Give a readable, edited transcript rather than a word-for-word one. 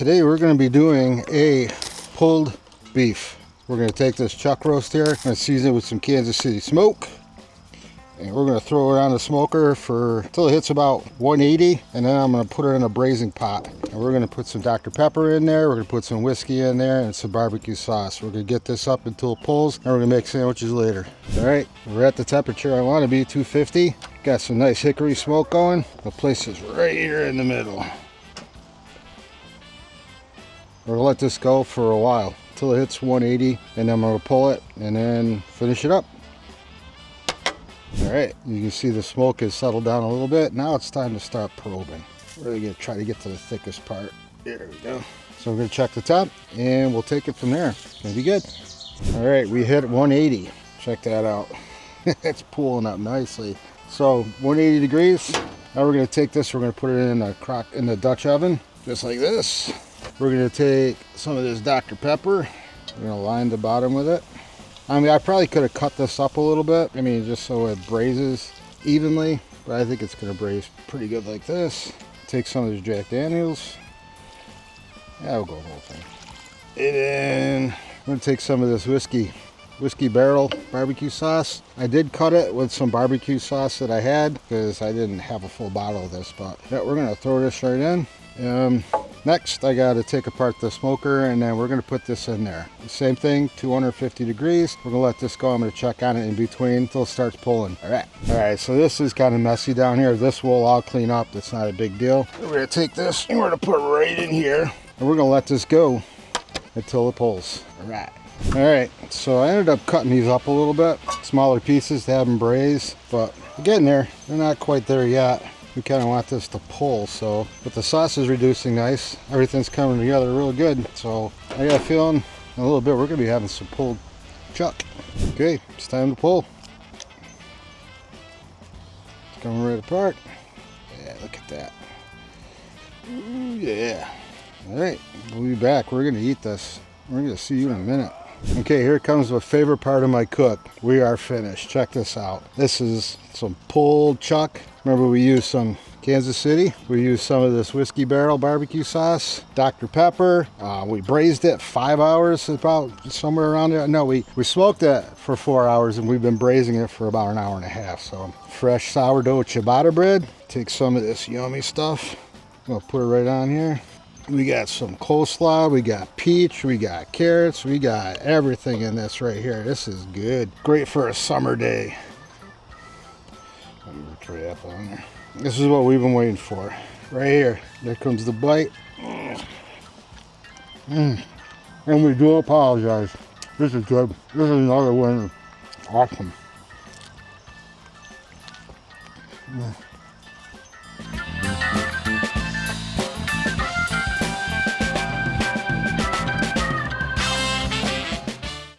Today we're going to be doing a pulled beef. We're going to take this chuck roast here, and season it with some Kansas City smoke. And we're going to throw it on the smoker until it hits about 180, and then I'm going to put it in a braising pot. And we're going to put some Dr. Pepper in there, we're going to put some whiskey in there, and some barbecue sauce. We're going to get this up until it pulls, and we're going to make sandwiches later. Alright, we're at the temperature I want to be, 250. Got some nice hickory smoke going. The place is right here in the middle. We're going to let this go for a while, until it hits 180, and then I'm going to pull it, and then finish it up. Alright, you can see the smoke has settled down a little bit. Now it's time to start probing. We're going to try to get to the thickest part. There we go. So we're going to check the top, and we'll take it from there. It's going to be good. Alright, we hit 180. Check that out. It's pulling up nicely. So 180 degrees. Now we're going to take this, we're going to put it in the Dutch oven, just like this. We're going to take some of this Dr. Pepper. We're going to line the bottom with it. I mean, I probably could have cut this up a little bit. I mean, just so it braises evenly. But I think it's going to braise pretty good like this. Take some of this Jack Daniels. Yeah, we'll go the whole thing. And then I'm going to take some of this Whiskey Barrel BBQ Sauce. I did cut it with some barbecue sauce that I had because I didn't have a full bottle of this. But yeah, we're going to throw this right in. Next, I got to take apart the smoker, and then we're going to put this in there. Same thing, 250 degrees. We're going to let this go. I'm going to check on it in between until it starts pulling. All right, so this is kind of messy down here. This will all clean up. That's not a big deal. We're going to take this, and we're going to put it right in here, and we're going to let this go until it pulls. All right, so I ended up cutting these up a little bit, smaller pieces to have them braise, but we're getting there. They're not quite there yet. We kind of want this to pull, but the sauce is reducing nice. Everything's coming together real good. So I got a feeling in a little bit we're gonna be having some pulled chuck. Okay, it's time to pull. It's coming right apart. Yeah, look at that. Ooh, yeah. All right, we'll be back. We're gonna eat this. We're gonna see you in a minute. Okay, here comes the favorite part of my cook. We are finished. Check this out. This is some pulled chuck. Remember, we used some Kansas City. We used some of this Whiskey Barrel BBQ Sauce, Dr. Pepper. We braised it 5 hours, about somewhere around there. No, we smoked it for 4 hours, and we've been braising it for about an hour and a half. So fresh sourdough ciabatta bread. Take some of this yummy stuff. I'm gonna put it right on here. We got some coleslaw, we got peach, we got carrots, we got everything in this right here. This is good. Great for a summer day. Try that on there. This is what we've been waiting for. Right here. There comes the bite. And we do apologize. This is good. This is another winner. Awesome.